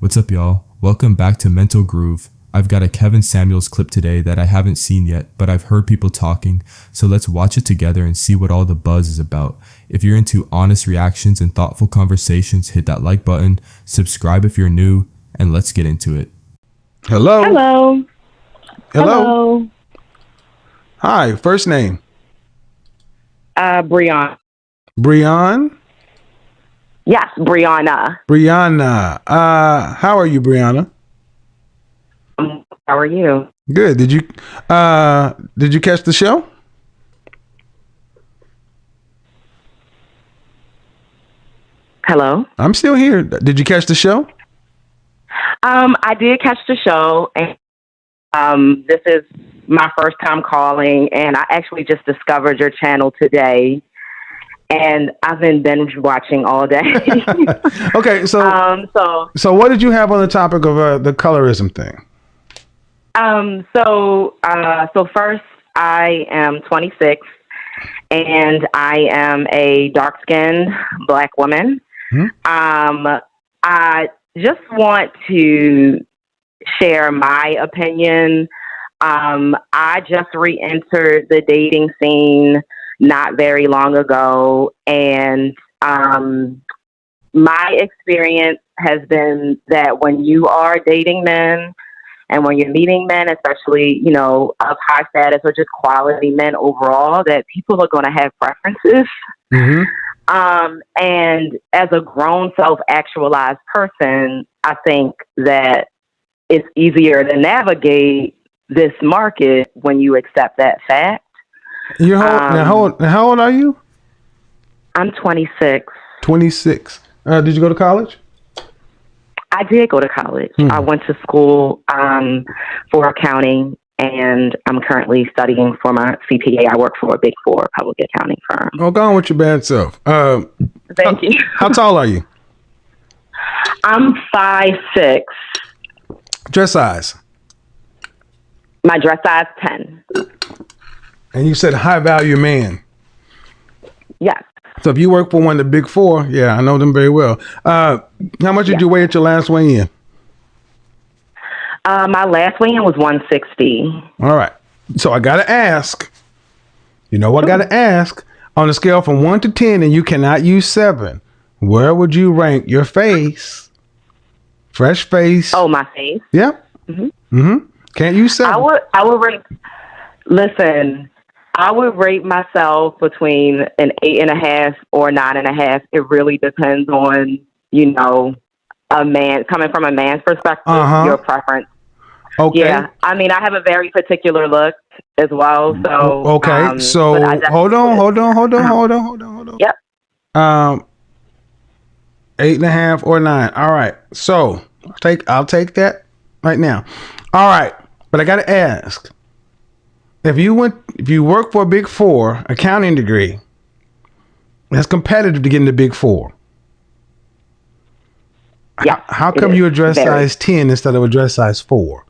What's up, y'all? Welcome back to Mental Groove. I've got a Kevin Samuels clip today that I haven't seen yet, but I've heard people talking, so let's watch it together and see what all the buzz is about. If you're into honest reactions and thoughtful conversations, hit that like button, subscribe if you're new, and let's get into it. Hello. Hello. Hello. Hi, first name? Brianna. Brian? Yes, Brianna. Brianna. How are you, Brianna? How are you? Good. Did you catch the show? Hello. I'm still here. Did you catch the show? I did catch the show, and this is my first time calling, and I actually just discovered your channel today, and I've been binge watching all day. Okay, so what did you have on the topic of the colorism thing? So first, I am 26, and I am a dark-skinned Black woman. I just want to share my opinion. I just re-entered the dating scene not very long ago, and my experience has been that when you are dating men and when you're meeting men, especially, you know, of high status or just quality men overall, that people are going to have preferences. Mm-hmm. And as a grown self-actualized person, I think that it's easier to navigate this market when you accept that fact. How old are you? I'm 26. 26. Did you go to college? I did go to college. I went to school for accounting, and I'm currently studying for my CPA. I work for a Big Four public accounting firm. Oh, go on with your bad self. Thank you. How tall are you? I'm 5'6". Dress size? My dress size 10. And you said high value man. Yes. So if you work for one of the Big Four, yeah, I know them very well. How much did you weigh at your last weigh-in? My last weigh-in was 160. All right. So I got to ask, I got to ask, on a scale from 1 to 10, and you cannot use 7, where would you rank your face? Fresh face. Oh, my face? Yeah. Can't use 7. I would rate, listen, I would rate myself between an 8.5 or 9.5. It really depends on, a man, coming from a man's perspective, your preference. Okay. Yeah. I mean, I have a very particular look as well. So, okay. So hold on. Yep. 8.5 or 9. All right. So I'll take that right now. All right. But I got to ask, if you work for a Big Four accounting degree, that's competitive to get into Big Four. Yeah. How come you address size 10 instead of a dress size 4?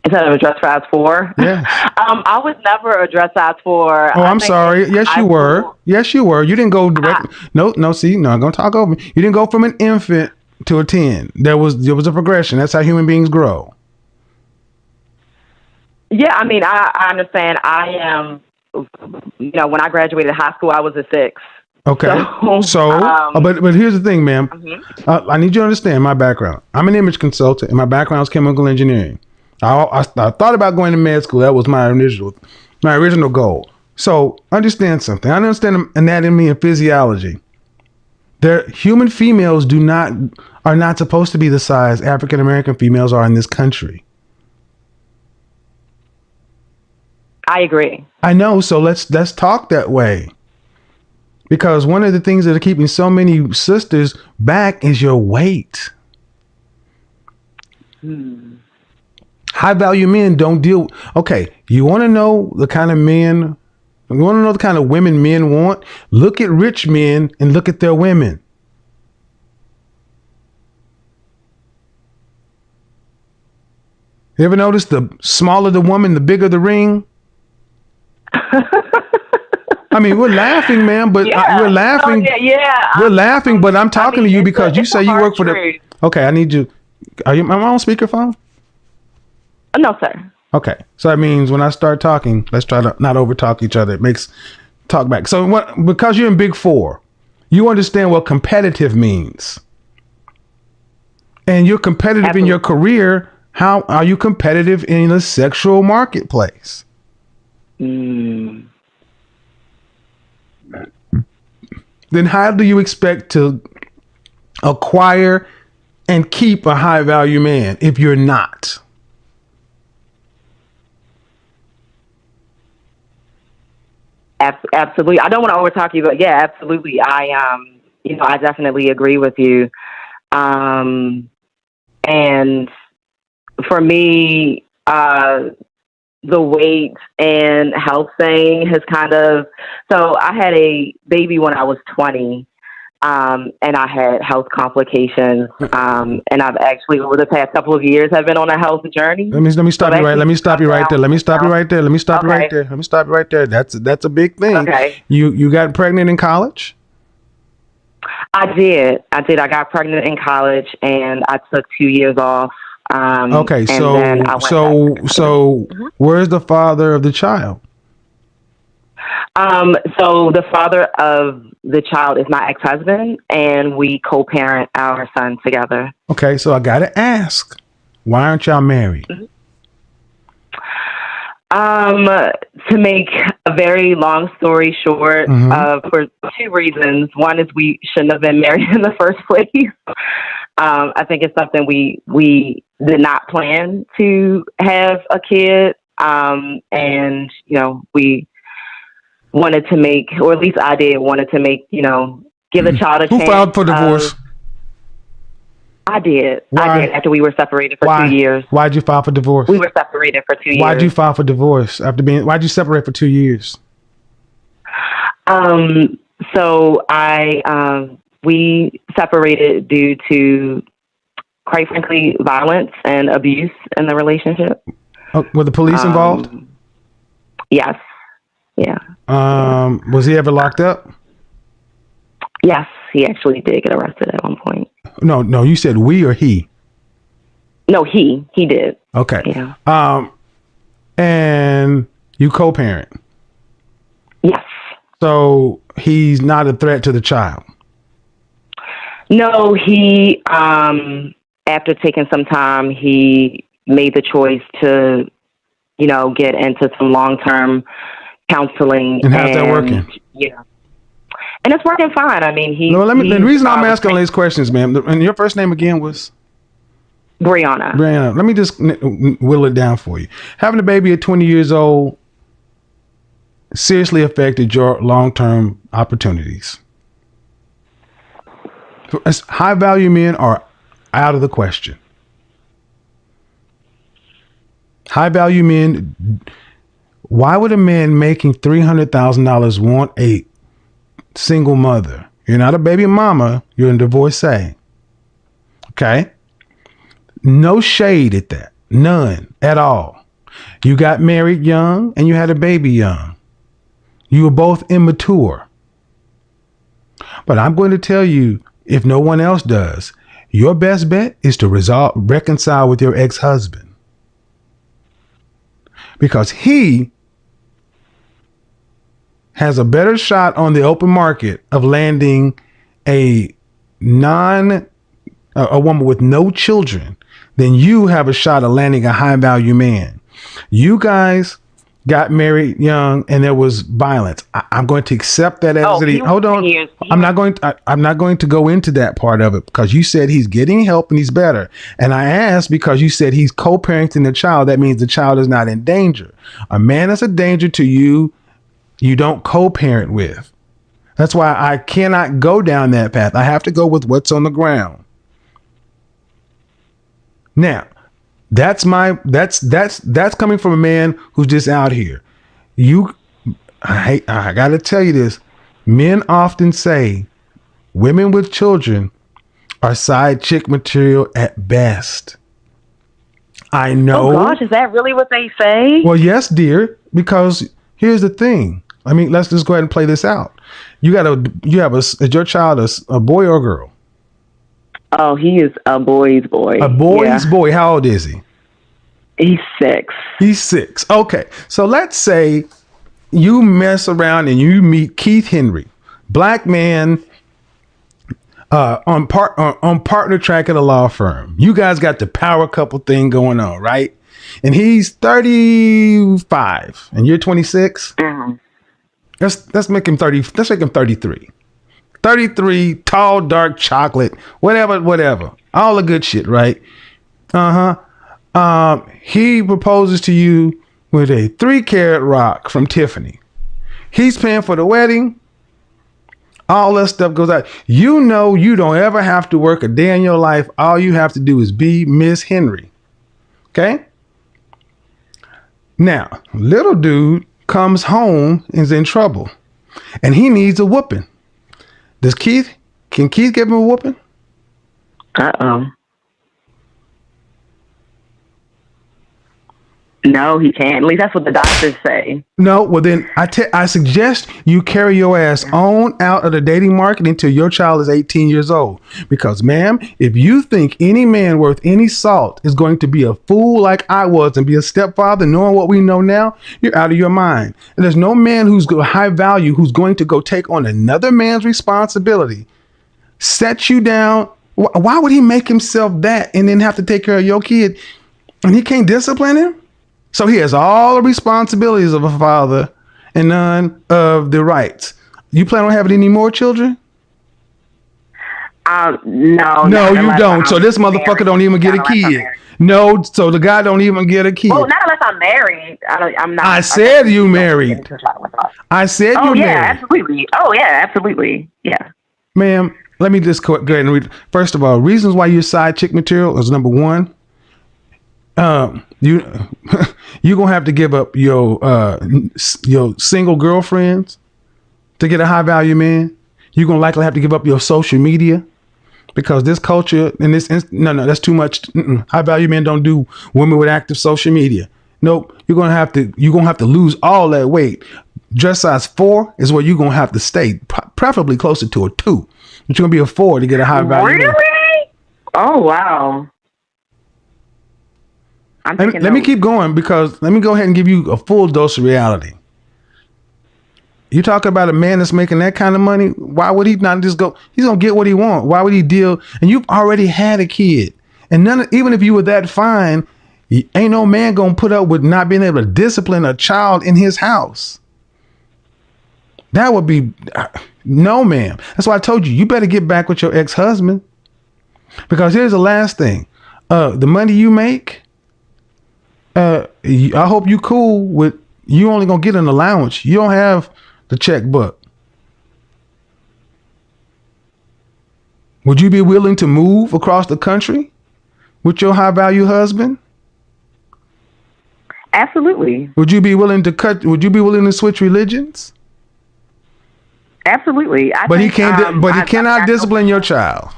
Instead of a dress size 4? Yeah. I was never a dress size 4. Oh, I'm sorry. Yes, you were. Yes, you were. You didn't go direct. No, see, no, I'm going to talk over me. You didn't go from an infant to a 10. There was a progression. That's how human beings grow. Yeah, I mean, I understand. I am, when I graduated high school, I was a 6. Okay. But here's the thing, ma'am. I need you to understand my background. I'm an image consultant, and my background is chemical engineering. I thought about going to med school. That was my original goal. So understand something. I understand anatomy and physiology. Human females are not supposed to be the size African American females are in this country. I agree. I know. So let's talk that way. Because one of the things that are keeping so many sisters back is your weight. High value men don't deal. Okay, you want to know the kind of men, you want to know the kind of women men want? Look at rich men and look at their women. You ever notice the smaller the woman, the bigger the ring? I mean, we're laughing, man, but we're laughing. Oh, yeah. We're laughing, but I'm talking to you because you say you work for the. Okay, I need you. Am I on speakerphone? No, sir. Okay, so that means when I start talking, let's try to not over talk each other. It makes talk back. So because you're in Big Four, you understand what competitive means. And you're competitive Absolutely. in your career. How are you competitive in the sexual marketplace? Mm. Then how do you expect to acquire and keep a high value man if you're not? Absolutely. I don't want to overtalk you, but yeah, absolutely. I definitely agree with you. And for me, the weight and health thing has so I had a baby when I was 20. And I had health complications. And I've actually, over the past couple of years, have been on a health journey. Let me stop you right. Let me stop you right there. Let me stop you right there. Let me stop you right there. Let me stop you right there. That's a big thing. Okay. You got pregnant in college? I did. I got pregnant in college, and I took 2 years off. Okay, and so then I went where's the father of the child? So the father of the child is my ex-husband, and we co-parent our son together. Okay, so I gotta ask, why aren't y'all married? To make a very long story short, for two reasons. One is we shouldn't have been married in the first place. I think it's something we did not plan to have a kid. And, we wanted to make, or at least I wanted to make, give the child a chance. Who filed for divorce? I did. Why? I did after we were separated for 2 years. Why'd you file for divorce? We were separated for 2 years. Why'd you file for divorce why'd you separate for 2 years? So we separated due to, quite frankly, violence and abuse in the relationship. Oh, were the police involved? Yes. Yeah. Was he ever locked up? Yes, he actually did get arrested at one point. No, you said we or he? No, he did. Okay. Yeah. And you co-parent? Yes. So he's not a threat to the child? No, he, after taking some time, he made the choice to, get into some long-term counseling. And how's that working? Yeah. And it's working fine. I mean, the reason I'm asking all these questions, ma'am, and your first name again was? Brianna. Let me just whittle it down for you. Having a baby at 20 years old seriously affected your long-term opportunities. High value men are out of the question. High value men, why would a man making $300,000 want a single mother? You're not a baby mama, you're a divorcee. Okay? No shade at that. None at all. You got married young and you had a baby young. You were both immature. But I'm going to tell you, if no one else does, your best bet is to reconcile with your ex-husband. Because he has a better shot on the open market of landing a woman with no children than you have a shot of landing a high value man. You guys got married young and there was violence. I'm going to accept that as hold on. I'm not going to go into that part of it because you said he's getting help and he's better. And I asked because you said he's co-parenting the child. That means the child is not in danger. A man is a danger to you. You don't co-parent with. That's why I cannot go down that path. I have to go with what's on the ground. Now, that's coming from a man who's just out here. I got to tell you this. Men often say women with children are side chick material at best. I know. Oh gosh, is that really what they say? Well, yes, dear, because here's the thing. Let's just go ahead and play this out. Is your child a boy or a girl? Oh, he is a boy's boy. A boy's boy. How old is he? He's 6. He's 6. Okay. So let's say you mess around and you meet Keith Henry, black man, on partner track at a law firm. You guys got the power couple thing going on, right? And he's 35 and you're 26. Mm-hmm. Let's make him 30. Let's make him 33. 33, tall, dark, chocolate, whatever. All the good shit, right? He proposes to you with a 3-carat rock from Tiffany. He's paying for the wedding. All that stuff goes out. You know you don't ever have to work a day in your life. All you have to do is be Miss Henry. Okay? Now, little dude comes home and is in trouble. And he needs a whooping. Can Keith give him a whooping? Uh-oh. No, he can't. At least that's what the doctors say. No, well then I suggest you carry your ass on out of the dating market until your child is 18 years old. Because, ma'am, if you think any man worth any salt is going to be a fool like I was and be a stepfather knowing what we know now, you're out of your mind. And there's no man who's high value who's going to go take on another man's responsibility, set you down. Why would he make himself that and then have to take care of your kid and he can't discipline him? So he has all the responsibilities of a father and none of the rights. You plan on having any more children? No. No, you don't. So this motherfucker don't even get a kid. No, so the guy don't even get a kid. Well, not unless I'm married. I'm not. I said you married. I said you married. Absolutely. Oh, yeah, absolutely. Yeah. Ma'am, let me just go ahead and read. First of all, reasons why you're side chick material is number one. You're gonna have to give up your single girlfriends to get a high value man. You're gonna likely have to give up your social media because this culture and that's too much. High value men don't do women with active social media. Nope. You're gonna have to lose all that weight. Dress size 4 is where you're gonna have to stay, preferably closer to a 2. But you're gonna be a 4 to get a high value. Really? Man. Oh wow. Let me keep going because let me go ahead and give you a full dose of reality. You talk about a man that's making that kind of money. Why would he not just go? He's going to get what he wants. Why would he deal? And you've already had a kid. And even if you were that fine, ain't no man going to put up with not being able to discipline a child in his house. That would be no, ma'am. That's why I told you better get back with your ex-husband. Because here's the last thing. The money you make, I hope you cool with you only gonna get an allowance. You don't have the checkbook. Would you be willing to move across the country with your high value husband? Absolutely. Would you be willing to switch religions? Absolutely. He cannot discipline your child.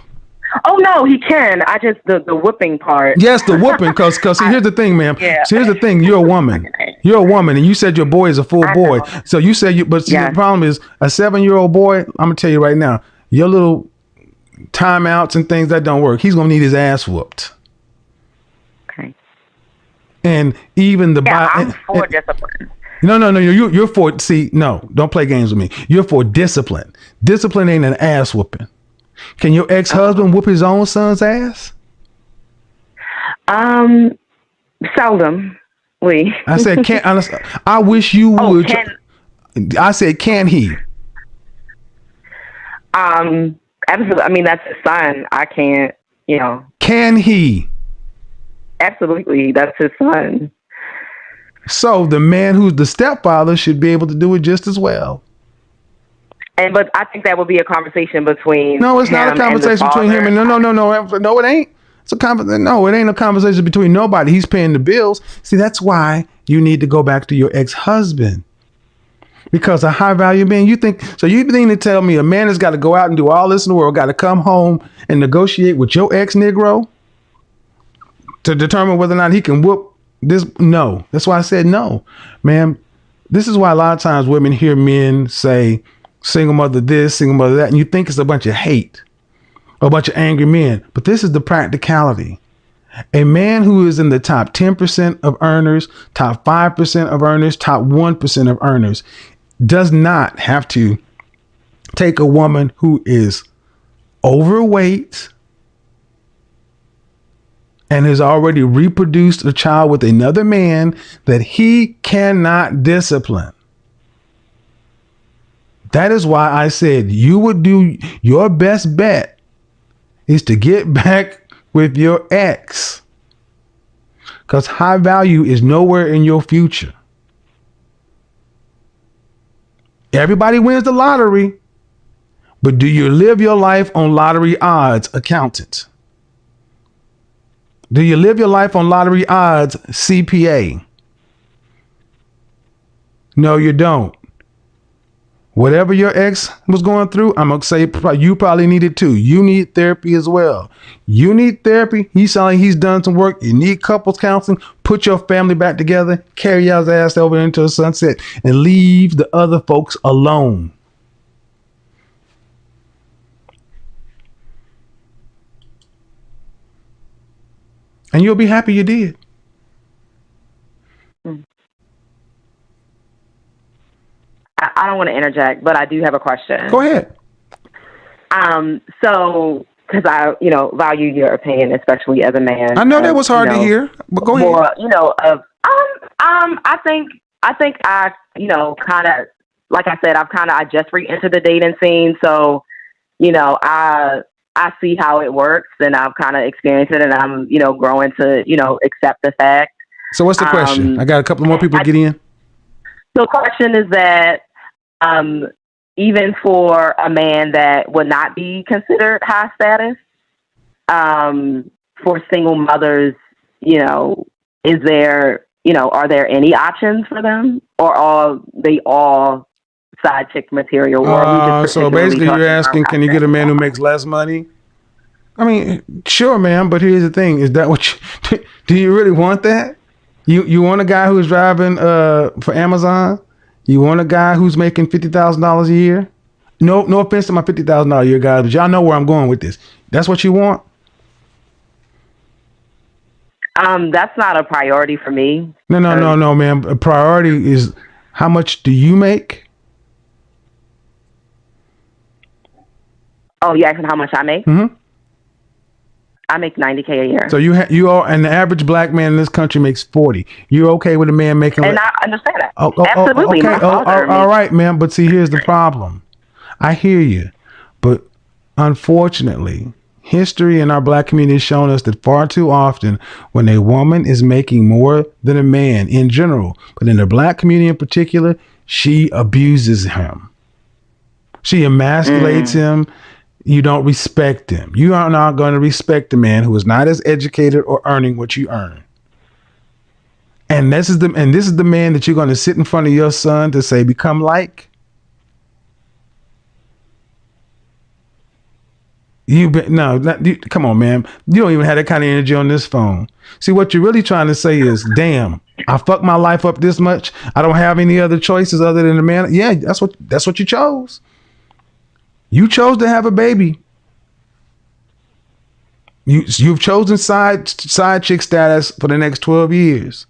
Oh no, he can. I just the whipping part. Yes, the whooping. Because here's the thing, ma'am. Yeah. So here's the thing. You're a woman. You're a woman, and you said your boy is a full boy. So you said the problem is a 7-year-old boy. I'm gonna tell you right now, your little timeouts and things that don't work. He's gonna need his ass whooped. Okay. And even I'm for discipline. No. You're for. See, no, don't play games with me. You're for discipline. Discipline ain't an ass whooping. Can your ex-husband whoop his own son's ass? Seldom. I said, can't. I wish you would. I said, can he? Absolutely. I mean, that's his son. I can't. Can he? Absolutely, that's his son. So the man who's the stepfather should be able to do it just as well. But I think that would be a conversation between. No, it's not a conversation between him and no, it ain't. No, it ain't a conversation between nobody. He's paying the bills. See, that's why you need to go back to your ex-husband. Because a high value man, you think to tell me a man has got to go out and do all this in the world, got to come home and negotiate with your ex-Negro to determine whether or not he can whoop this? No, that's why I said no, ma'am. This is why a lot of times women hear men say, single mother this, single mother that, and you think it's a bunch of hate. a bunch of angry men. But this is the practicality. A man who is in the top 10% of earners, top 5% of earners, top 1% of earners does not have to take a woman who is overweight and has already reproduced a child with another man that he cannot discipline. That is why I said you would do your best bet is to get back with your ex, because high value is nowhere in your future. Everybody wins the lottery, but do you live your life on lottery odds, accountant? Do you live your life on lottery odds, CPA? No, you don't. Whatever your ex was going through, I'm going to say you probably need it too. You need therapy as well. You need therapy. He sounds like he's done some work. You need couples counseling. Put your family back together. Carry y'all's ass over into the sunset and leave the other folks alone. And you'll be happy you did. I don't want to interject, but I do have a question. Go ahead. So, because I, value your opinion, especially as a man. I know that was hard to hear, but go ahead. I think I, kind of, like I said, I just re-entered the dating scene. So, I see how it works and I've kind of experienced it and I'm, growing to, accept the fact. So what's the question? I got a couple more people to get in. So the question is that, even for a man that would not be considered high status, for single mothers, is there, are there any options for them, or are they all side chick material? Or so basically you're asking, can you get a man who makes less money? I mean, sure, man, but here's the thing. Is that what do you really want that? You want a guy who's driving for Amazon? You want a guy who's making $50,000 a year? No offense to my $50,000 a year guys, but y'all know where I'm going with this. That's what you want? That's not a priority for me. No, man. A priority is how much do you make? Oh, you asking how much I make? Mm-hmm. I make $90K a year. So you are, and the average black man in this country makes 40. You're okay with a man making? And I understand that. Absolutely. Okay. All right, man. But see, here's the problem. I hear you, but unfortunately, history in our black community has shown us that far too often, when a woman is making more than a man in general, but in the black community in particular, she abuses him. She emasculates him. You don't respect him. You are not going to respect a man who is not as educated or earning what you earn. And this is the man that you're going to sit in front of your son to say, become like. Come on, man. You don't even have that kind of energy on this phone. See, what you're really trying to say is, damn, I fucked my life up this much. I don't have any other choices other than a man. Yeah, that's what you chose. You chose to have a baby. You've chosen side chick status for the next 12 years.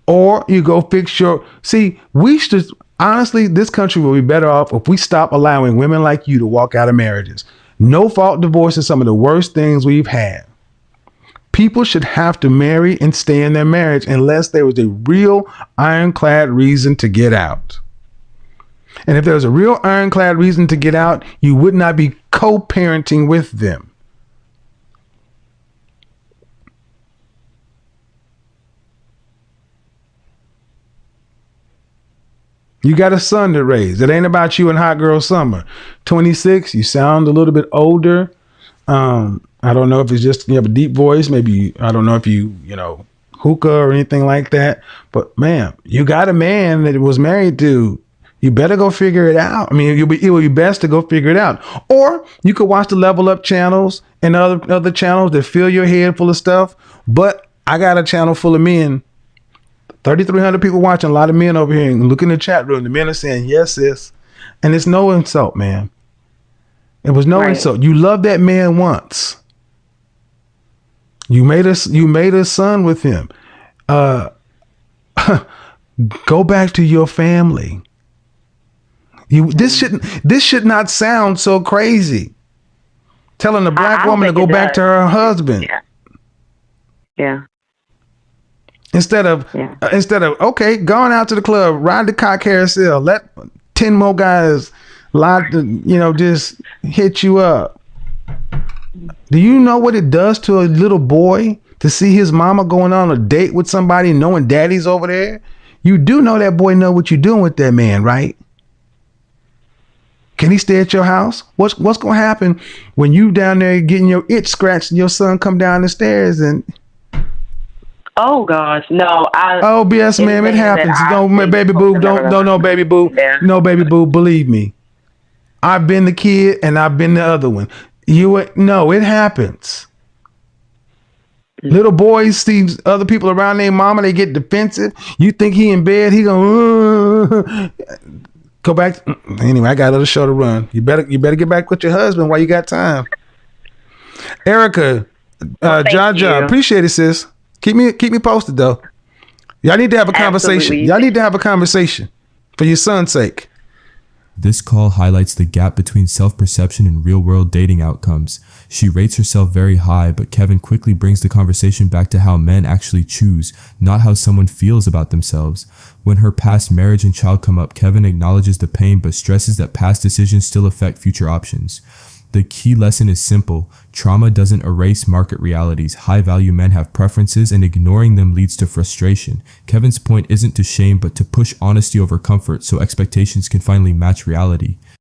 Or you go fix your... See, we should... Honestly, this country will be better off if we stop allowing women like you to walk out of marriages. No-fault divorce is some of the worst things we've had. People should have to marry and stay in their marriage unless there was a real ironclad reason to get out. And if there was a real ironclad reason to get out, you would not be co-parenting with them. You got a son to raise. It ain't about you and hot girl summer. 26, you sound a little bit older. I don't know if it's just you have a deep voice. Maybe I don't know if you hookah or anything like that. But man, you got a man that was married to. You better go figure it out. I mean, it would be best to go figure it out. Or you could watch the Level Up channels and other channels that fill your head full of stuff. But I got a channel full of men. 3,300 people watching, a lot of men over here, and look in the chat room. The men are saying, yes, sis. And it's no insult, man. It was no Right. insult. You loved that man once. You made a son with him. Go back to your family. This should not sound so crazy. Telling a black I don't woman to think go it back does. to her husband. Yeah. Yeah. Instead of okay, going out to the club, ride the car carousel, let 10 more guys just hit you up. Do you know what it does to a little boy to see his mama going on a date with somebody knowing daddy's over there? You do know that boy know what you're doing with that man, right? Can he stay at your house? What's gonna happen when you down there getting your itch scratched and your son come down the stairs and Oh gosh, no. oh BS, ma'am, it happens. Don't, baby boo, don't no baby boo. Yeah. No baby boo, believe me. I've been the kid and I've been the other one. No, it happens. Little boys see other people around their mama, they get defensive. You think he in bed, he gonna go back. Anyway, I got a little show to run. You better get back with your husband while you got time. Erica, Jaja, appreciate it, sis. Keep me posted though. Y'all need to have a conversation. Absolutely. Y'all need to have a conversation for your son's sake. This call highlights the gap between self-perception and real-world dating outcomes. She rates herself very high, but Kevin quickly brings the conversation back to how men actually choose, not how someone feels about themselves. When her past marriage and child come up, Kevin acknowledges the pain but stresses that past decisions still affect future options. The key lesson is simple. Trauma doesn't erase market realities. High-value men have preferences, and ignoring them leads to frustration. Kevin's point isn't to shame, but to push honesty over comfort so expectations can finally match reality.